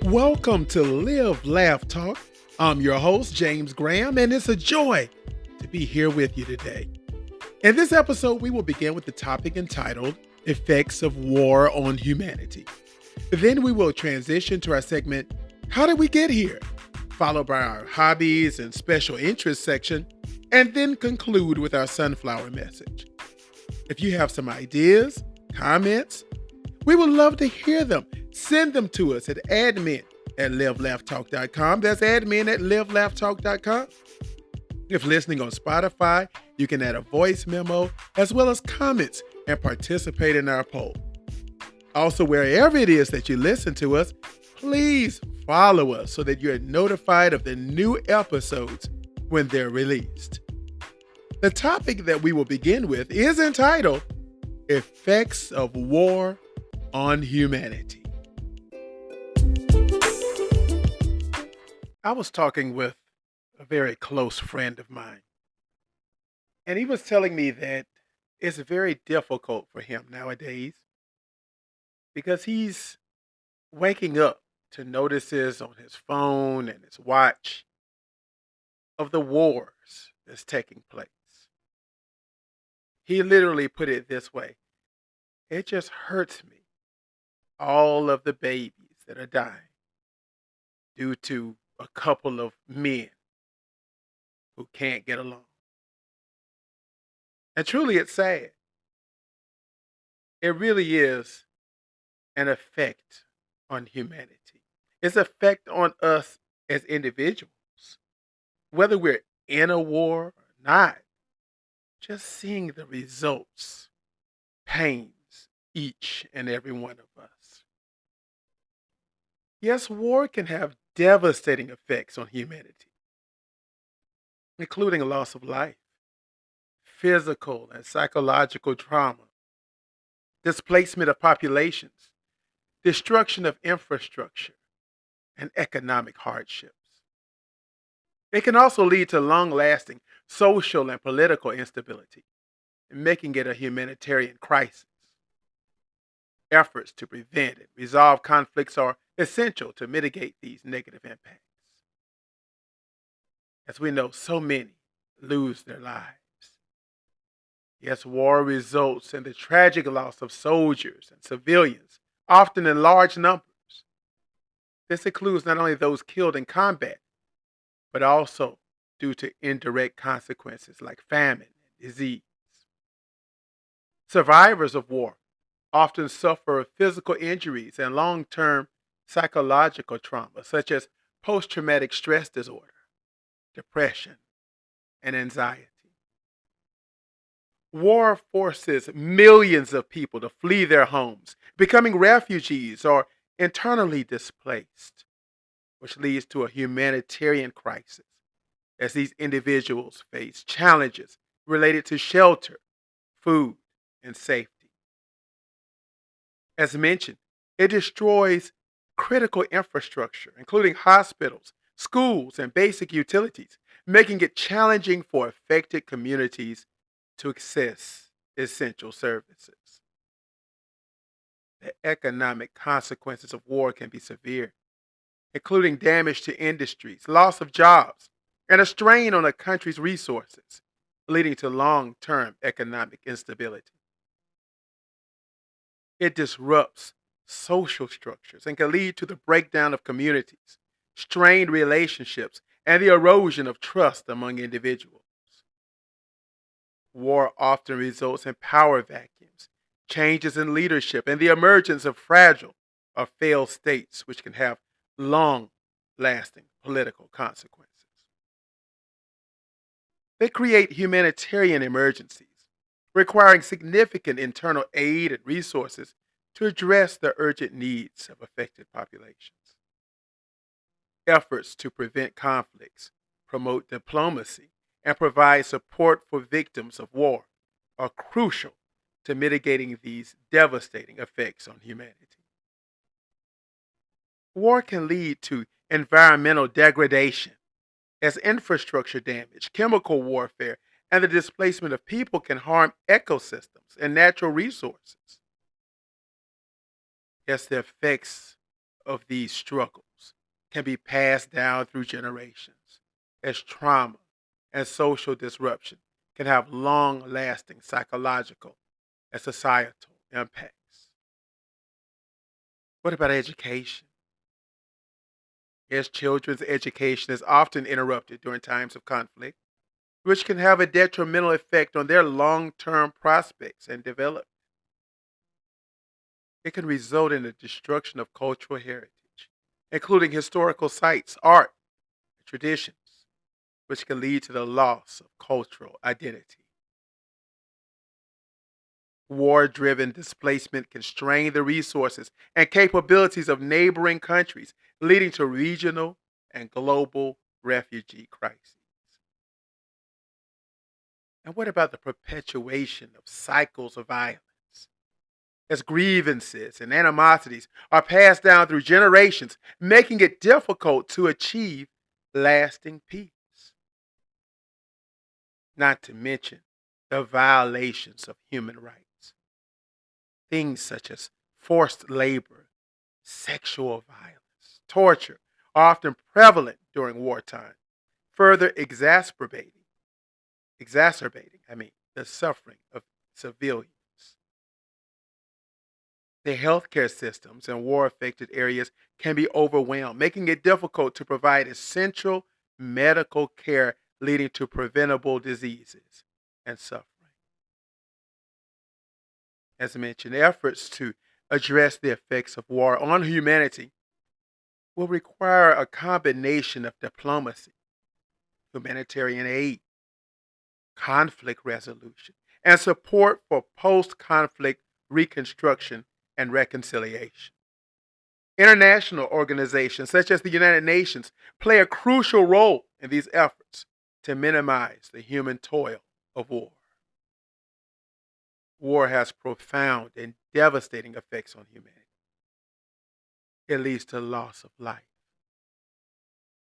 Welcome to Live, Laugh, Talk. I'm your host, James Graham, and it's a joy to be here with you today. In this episode, we will begin with the topic entitled Effects of War on Humanity. Then we will transition to our segment, How Did We Get Here? Followed by our hobbies and special interest section, and then conclude with our sunflower message. If you have some ideas, comments, we would love to hear them. Send them to us at admin@livelaughtalk.com. That's admin@livelaughtalk.com. If listening on Spotify, you can add a voice memo as well as comments and participate in our poll. Also, wherever it is that you listen to us, please follow us so that you're notified of the new episodes when they're released. The topic that we will begin with is entitled Effects of War on Humanity. I was talking with a very close friend of mine, and he was telling me that it's very difficult for him nowadays because he's waking up to notices on his phone and his watch of the wars that's taking place. He literally put it this way: it just hurts me, all of the babies that are dying due to a couple of men who can't get along. And truly, it's sad. It really is an effect on humanity. It's an effect on us as individuals, whether we're in a war or not. Just seeing the results pains each and every one of us. Yes, war can have devastating effects on humanity, including loss of life, physical and psychological trauma, displacement of populations, destruction of infrastructure, and economic hardships. It can also lead to long-lasting social and political instability, making it a humanitarian crisis. Efforts to prevent and resolve conflicts are essential to mitigate these negative impacts. As we know, so many lose their lives. Yes, war results in the tragic loss of soldiers and civilians, often in large numbers. This includes not only those killed in combat, but also due to indirect consequences like famine and disease. Survivors of war often suffer physical injuries and long-term psychological trauma, such as post-traumatic stress disorder, depression, and anxiety. War forces millions of people to flee their homes, becoming refugees or internally displaced, which leads to a humanitarian crisis as these individuals face challenges related to shelter, food, and safety. As mentioned, it destroys critical infrastructure, including hospitals, schools, and basic utilities, making it challenging for affected communities to access essential services. The economic consequences of war can be severe, including damage to industries, loss of jobs, and a strain on a country's resources, leading to long-term economic instability. It disrupts social structures and can lead to the breakdown of communities, strained relationships, and the erosion of trust among individuals. War often results in power vacuums, changes in leadership, and the emergence of fragile or failed states, which can have long-lasting political consequences. They create humanitarian emergencies, requiring significant internal aid and resources to address the urgent needs of affected populations. Efforts to prevent conflicts, promote diplomacy, and provide support for victims of war are crucial to mitigating these devastating effects on humanity. War can lead to environmental degradation, as infrastructure damage, chemical warfare, and the displacement of people can harm ecosystems and natural resources. Yes, the effects of these struggles can be passed down through generations, as trauma and social disruption can have long lasting psychological and societal impacts. What about education? As children's education is often interrupted during times of conflict, which can have a detrimental effect on their long term prospects and development. It can result in the destruction of cultural heritage, including historical sites, art, and traditions, which can lead to the loss of cultural identity. War driven displacement can strain the resources and capabilities of neighboring countries, leading to regional and global refugee crises. And what about the perpetuation of cycles of violence? As grievances and animosities are passed down through generations, making it difficult to achieve lasting peace. Not to mention the violations of human rights. Things such as forced labor, sexual violence, torture are often prevalent during wartime, further exacerbating the suffering of civilians. The healthcare systems in war affected areas can be overwhelmed, making it difficult to provide essential medical care, leading to preventable diseases and suffering. As I mentioned, efforts to address the effects of war on humanity will require a combination of diplomacy, humanitarian aid, conflict resolution, and support for post conflict reconstruction and reconciliation. International organizations such as the United Nations play a crucial role in these efforts to minimize the human toil of war. War has profound and devastating effects on humanity. It leads to loss of life.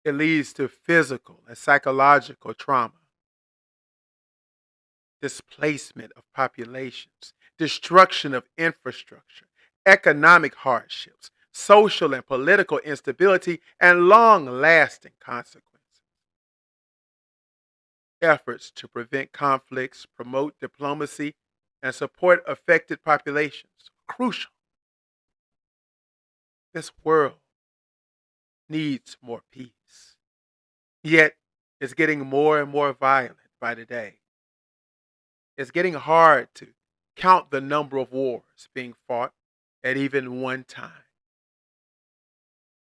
It leads to physical and psychological trauma, displacement of populations, destruction of infrastructure, economic hardships, social and political instability, and long lasting consequences. Efforts to prevent conflicts, promote diplomacy, and support affected populations are crucial. This world needs more peace, yet it's getting more and more violent by the day. It's getting hard to count the number of wars being fought at even one time.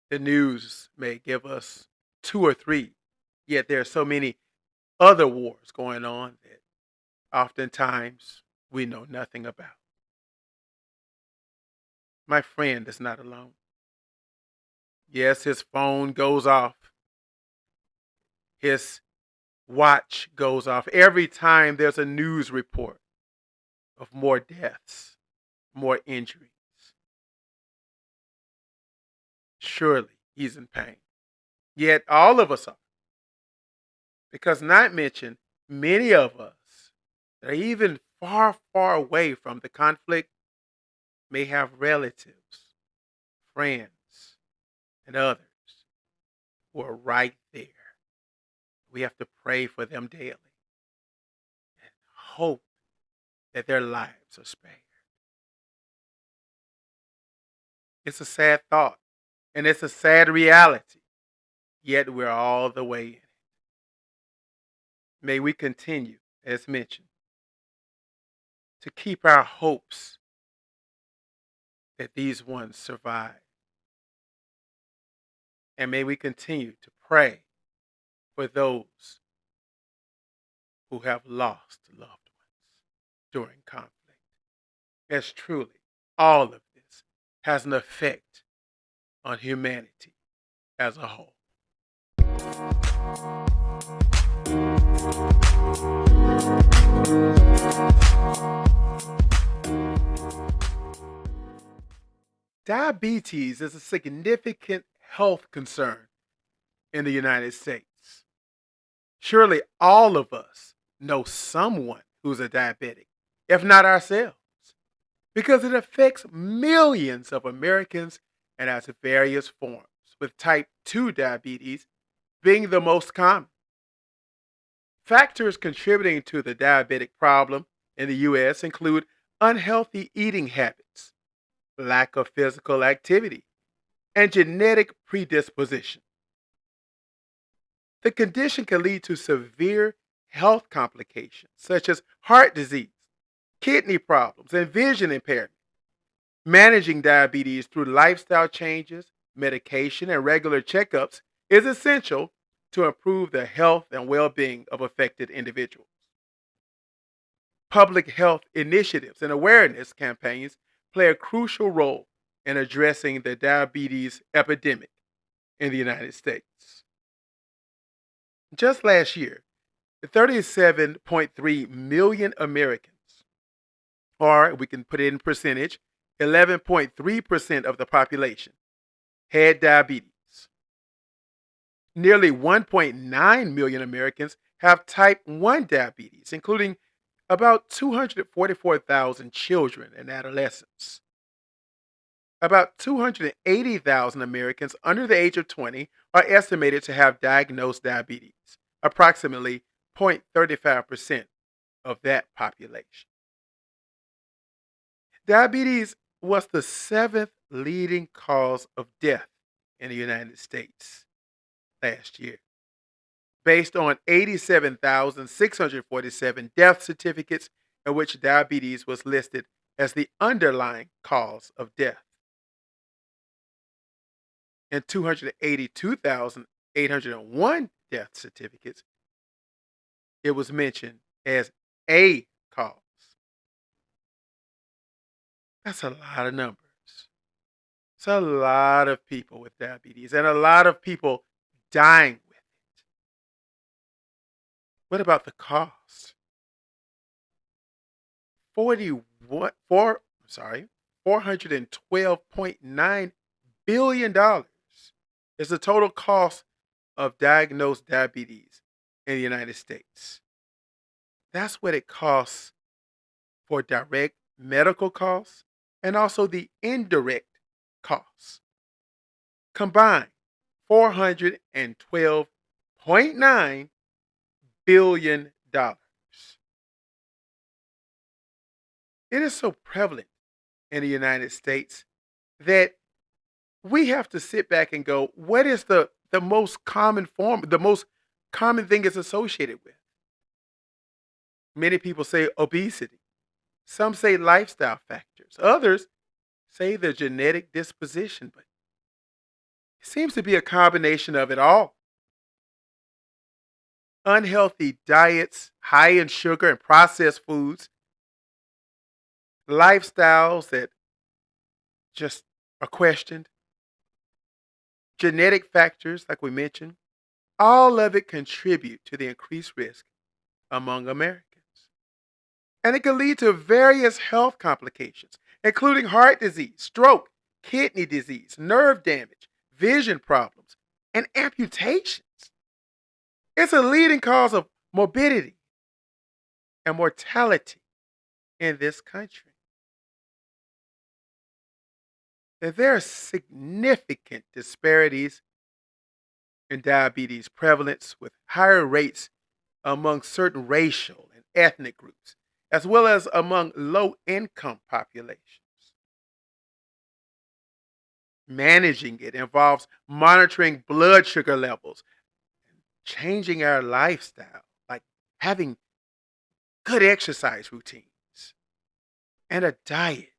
The news may give us two or three, yet there are so many other wars going on that oftentimes we know nothing about. My friend is not alone. Yes, his phone goes off, his watch goes off every time there's a news report of more deaths, more injuries. Surely he's in pain. Yet all of us are. Because not mentioned, many of us that are even far, far away from the conflict may have relatives, friends, and others who are right there. We have to pray for them daily and hope that their lives are spared. It's a sad thought and it's a sad reality, yet we're all the way in it. May we continue, as mentioned, to keep our hopes that these ones survive. And may we continue to pray for those who have lost loved ones during conflict. As truly, all of this has an effect on humanity as a whole. Diabetes is a significant health concern in the United States. Surely all of us know someone who's a diabetic, if not ourselves, because it affects millions of Americans and has various forms, with type 2 diabetes being the most common. Factors contributing to the diabetic problem in the U.S. include unhealthy eating habits, lack of physical activity, and genetic predisposition. The condition can lead to severe health complications such as heart disease, kidney problems, and vision impairment. Managing diabetes through lifestyle changes, medication, and regular checkups is essential to improve the health and well being of affected individuals. Public health initiatives and awareness campaigns play a crucial role in addressing the diabetes epidemic in the United States. Just last year, 37.3 million Americans, or we can put it in percentage, 11.3% of the population, had diabetes. Nearly 1.9 million Americans have type 1 diabetes, including about 244,000 children and adolescents. About 280,000 Americans under the age of 20 are estimated to have diagnosed diabetes, approximately 0.35% of that population. Diabetes was the seventh leading cause of death in the United States last year, based on 87,647 death certificates in which diabetes was listed as the underlying cause of death. In 282,801 death certificates, it was mentioned as a cause. That's a lot of numbers. It's a lot of people with diabetes and a lot of people dying with it. What about the cost? 412.9 billion dollars is the total cost of diagnosed diabetes in the United States. That's what it costs for direct medical costs and also the indirect costs. Combined, $412.9 billion. It is so prevalent in the United States that we have to sit back and go, what is the most common form, the most common thing it's associated with? Many people say obesity. Some say lifestyle factors. Others say the genetic disposition, but it seems to be a combination of it all. Unhealthy diets, high in sugar and processed foods, lifestyles that just are questioned, genetic factors, like we mentioned, all of it contribute to the increased risk among Americans. And it can lead to various health complications, including heart disease, stroke, kidney disease, nerve damage, vision problems, and amputations. It's a leading cause of morbidity and mortality in this country. And there are significant disparities in diabetes prevalence with higher rates among certain racial and ethnic groups, as well as among low-income populations. Managing it involves monitoring blood sugar levels, changing our lifestyle, like having good exercise routines and a diet.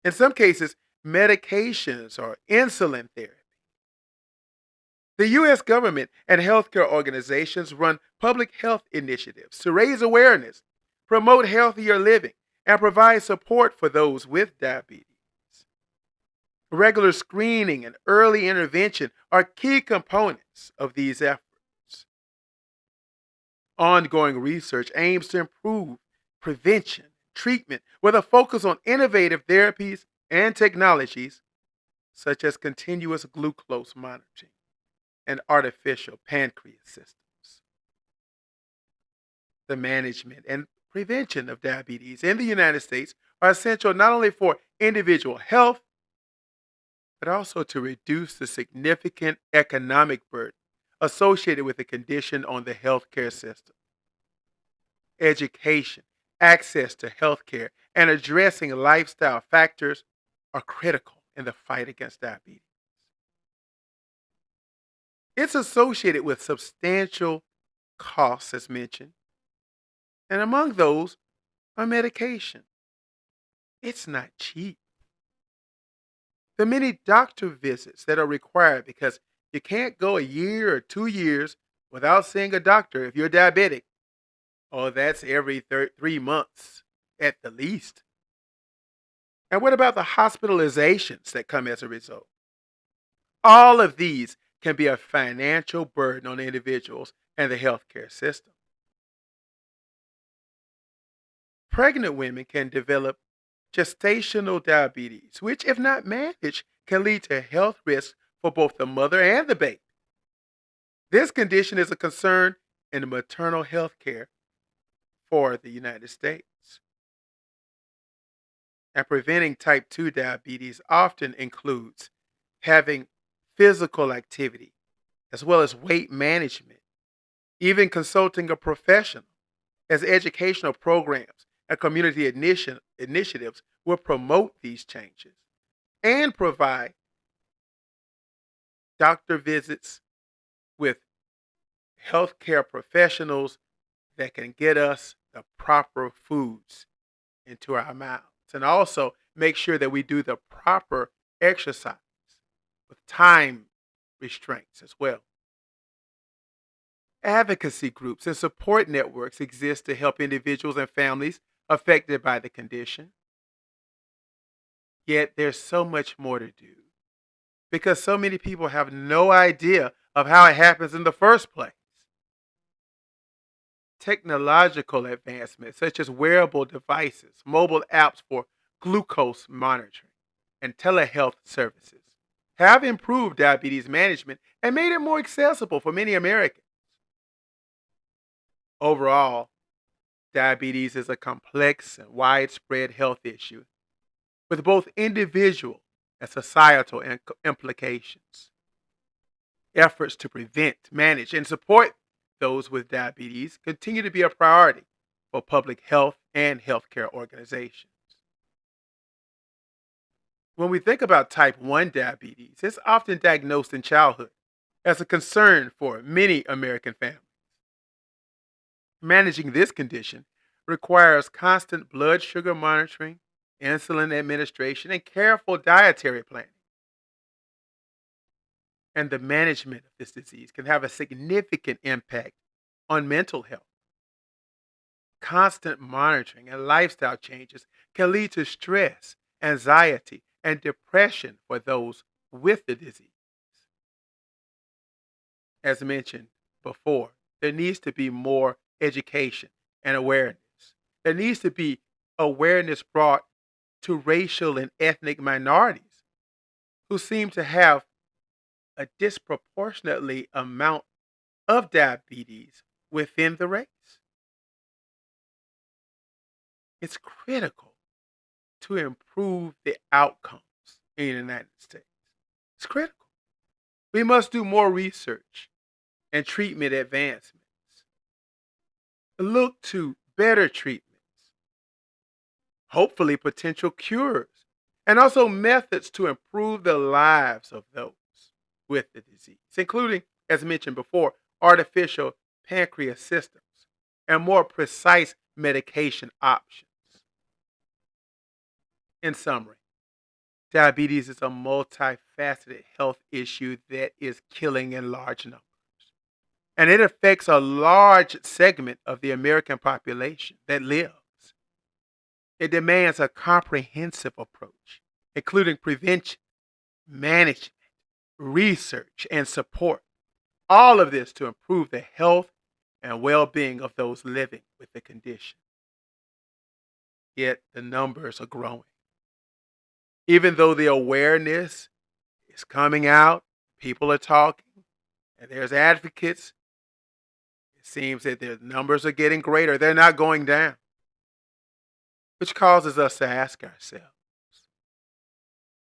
In some cases, medications or insulin therapy. The U.S. government and healthcare organizations run public health initiatives to raise awareness, promote healthier living, and provide support for those with diabetes. Regular screening and early intervention are key components of these efforts. Ongoing research aims to improve prevention, treatment, with a focus on innovative therapies and technologies such as continuous glucose monitoring and artificial pancreas systems. The management and prevention of diabetes in the United States are essential not only for individual health, but also to reduce the significant economic burden associated with the condition on the healthcare system. Education, access to healthcare, and addressing lifestyle factors are critical in the fight against diabetes. It's associated with substantial costs, as mentioned, and among those are medication. It's not cheap. The many doctor visits that are required because you can't go a year or 2 years without seeing a doctor if you're diabetic. Oh, that's every 3 months at the least. And what about the hospitalizations that come as a result? All of these can be a financial burden on individuals and the healthcare system. Pregnant women can develop gestational diabetes, which, if not managed, can lead to health risks for both the mother and the baby. This condition is a concern in maternal health care for the United States. And preventing type 2 diabetes often includes having physical activity as well as weight management, even consulting a professional, as educational programs and community initiatives will promote these changes and provide doctor visits with healthcare professionals that can get us the proper foods into our mouths and also make sure that we do the proper exercise with time restraints as well. Advocacy groups and support networks exist to help individuals and families affected by the condition. Yet there's so much more to do because so many people have no idea of how it happens in the first place. Technological advancements such as wearable devices, mobile apps for glucose monitoring, and telehealth services have improved diabetes management and made it more accessible for many Americans. Overall, diabetes is a complex and widespread health issue with both individual and societal implications. Efforts to prevent, manage, and support those with diabetes continue to be a priority for public health and healthcare organizations. When we think about type 1 diabetes, it's often diagnosed in childhood as a concern for many American families. Managing this condition requires constant blood sugar monitoring, insulin administration, and careful dietary planning. And the management of this disease can have a significant impact on mental health. Constant monitoring and lifestyle changes can lead to stress, anxiety, and depression for those with the disease. As mentioned before, there needs to be more education and awareness. There needs to be awareness brought to racial and ethnic minorities who seem to have a disproportionately amount of diabetes within the race. It's critical to improve the outcomes in the United States. It's critical. We must do more research and treatment advancements. Look to better treatments, hopefully potential cures, and also methods to improve the lives of those with the disease, including, as mentioned before, artificial pancreas systems and more precise medication options. In summary, diabetes is a multifaceted health issue that is killing in large numbers. And it affects a large segment of the American population that lives. It demands a comprehensive approach, including prevention, management, research, and support. All of this to improve the health and well-being of those living with the condition. Yet the numbers are growing. Even though the awareness is coming out, people are talking, and there's advocates, it seems that the numbers are getting greater. They're not going down, which causes us to ask ourselves,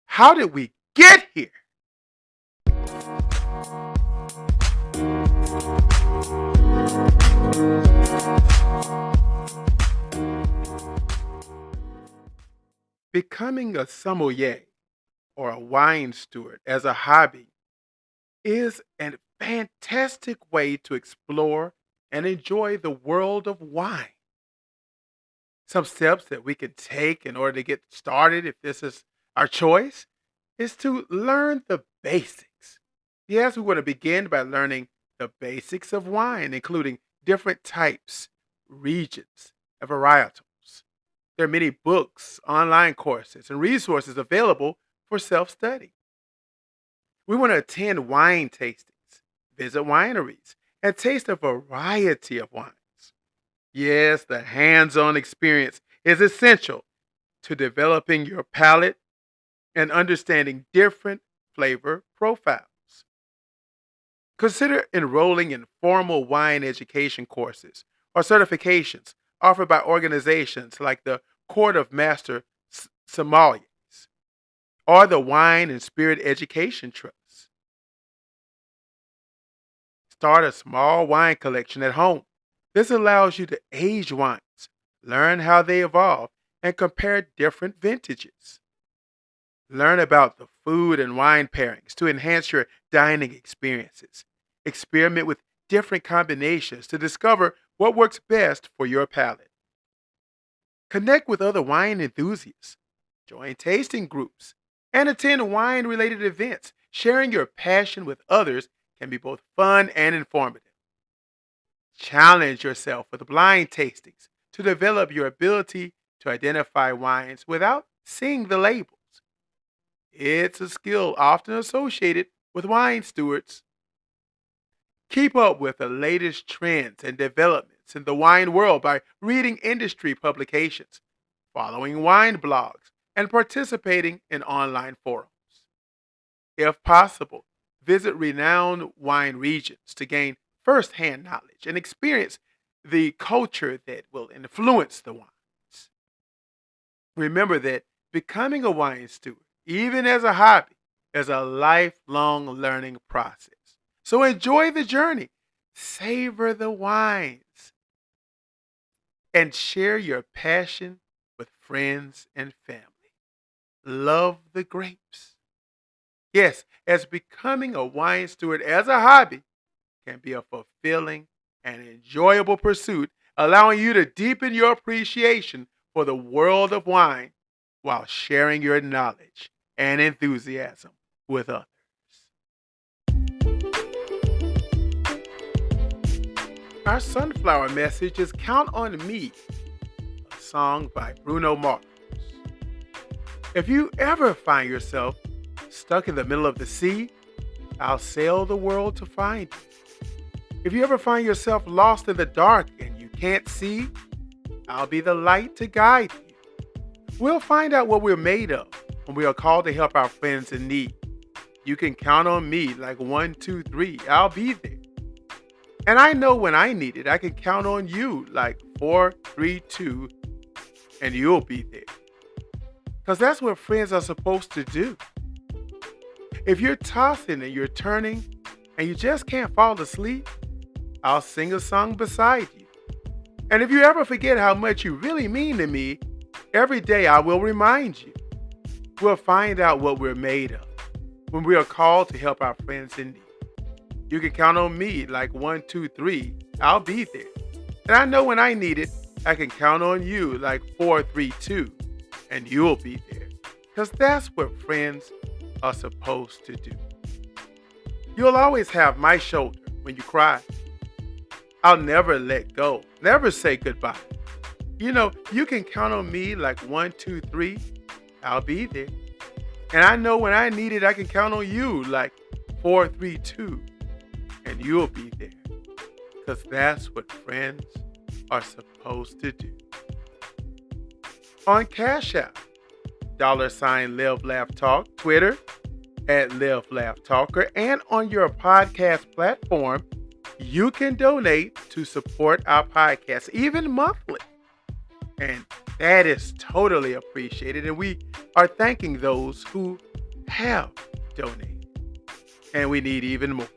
how did we Get here. Becoming a sommelier or a wine steward as a hobby is a fantastic way to explore and enjoy the world of wine. Some steps that we can take in order to get started, if this is our choice, is to learn the basics. Yes, we want to begin by learning the basics of wine, including different types, regions, and varietals. There are many books, online courses, and resources available for self study. We want to attend wine tastings, visit wineries, and taste a variety of wines. Yes, the hands on experience is essential to developing your palate and understanding different flavor profiles. Consider enrolling in formal wine education courses or certifications offered by organizations like the Court of Master Sommeliers or the Wine and Spirit Education Trust. Start a small wine collection at home. This allows you to age wines, learn how they evolve, and compare different vintages. Learn about the food and wine pairings to enhance your dining experiences. Experiment with different combinations to discover what works best for your palate. Connect with other wine enthusiasts. Join tasting groups and attend wine related events. Sharing your passion with others can be both fun and informative. Challenge yourself with blind tastings to develop your ability to identify wines without seeing the labels. It's a skill often associated with wine stewards. Keep up with the latest trends and developments in the wine world by reading industry publications, following wine blogs, and participating in online forums. If possible, visit renowned wine regions to gain firsthand knowledge and experience the culture that will influence the wines. Remember that becoming a wine steward, even as a hobby, is a lifelong learning process. So enjoy the journey, savor the wines, and share your passion with friends and family. Love the grapes. Yes, as becoming a wine steward as a hobby can be a fulfilling and enjoyable pursuit, allowing you to deepen your appreciation for the world of wine while sharing your knowledge and enthusiasm with others. Our sunflower message is Count on Me, a song by Bruno Mars. If you ever find yourself stuck in the middle of the sea, I'll sail the world to find you. If you ever find yourself lost in the dark and you can't see, I'll be the light to guide you. We'll find out what we're made of when we are called to help our friends in need. You can count on me like 1, 2, 3. I'll be there. And I know when I need it, I can count on you like 4, 3, 2, and you'll be there. Because that's what friends are supposed to do. If you're tossing and you're turning and you just can't fall asleep, I'll sing a song beside you. And if you ever forget how much you really mean to me, every day I will remind you. We'll find out what we're made of when we are called to help our friends in need. You can count on me like 1, 2, 3. I'll be there. And I know when I need it, I can count on you like 4, 3, 2. And you'll be there. Because that's what friends are supposed to do. You'll always have my shoulder when you cry. I'll never let go. Never say goodbye. You know, you can count on me like 1, 2, 3. I'll be there. And I know when I need it, I can count on you like 4, 3, 2. And you'll be there. Because that's what friends are supposed to do. On Cash App, $ Live Laugh Talk, Twitter at Live Laugh Talker, and on your podcast platform, you can donate to support our podcast, even monthly. And that is totally appreciated. And we are thanking those who have donated, and we need even more.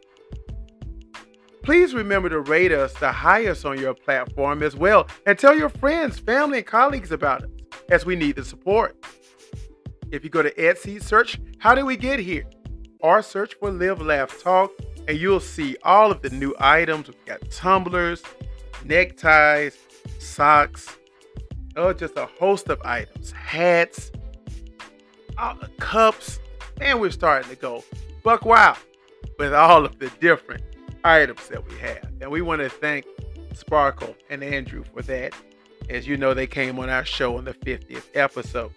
Please remember to rate us the highest on your platform as well, and tell your friends, family, and colleagues about us, as we need the support. If you go to Etsy, search How Did We Get Here? Or search for Live, Laugh, Talk, and you'll see all of the new items. We've got tumblers, neckties, socks, just a host of items, hats, all the cups, and we're starting to go buck wild with all of the different items that we have. And we want to thank Sparkle and Andrew for that. As you know, they came on our show on the 50th episode.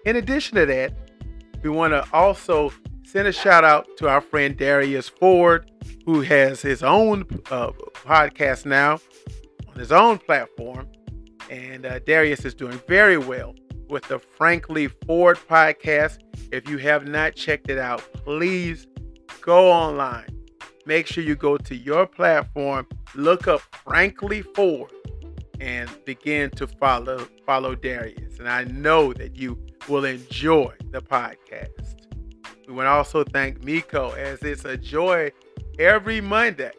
In addition to that, we want to also send a shout out to our friend Darius Ford, who has his own podcast now on his own platform. And Darius is doing very well with the Frankly Ford podcast. If you have not checked it out, please go online. Make sure you go to your platform, look up Frankly Ford, and begin to follow Darius. And I know that you will enjoy the podcast. We want to also thank Miko, as it's a joy every Monday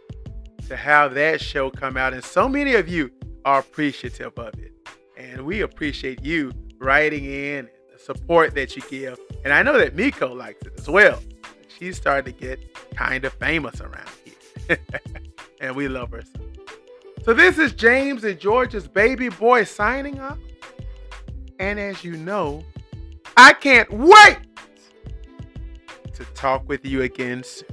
to have that show come out. And so many of you are appreciative of it. And we appreciate you writing in and the support that you give. And I know that Miko likes it as well. She's starting to get kind of famous around here. And we love her so. So this is James and George's baby boy signing off. And as you know, I can't wait to talk with you again soon.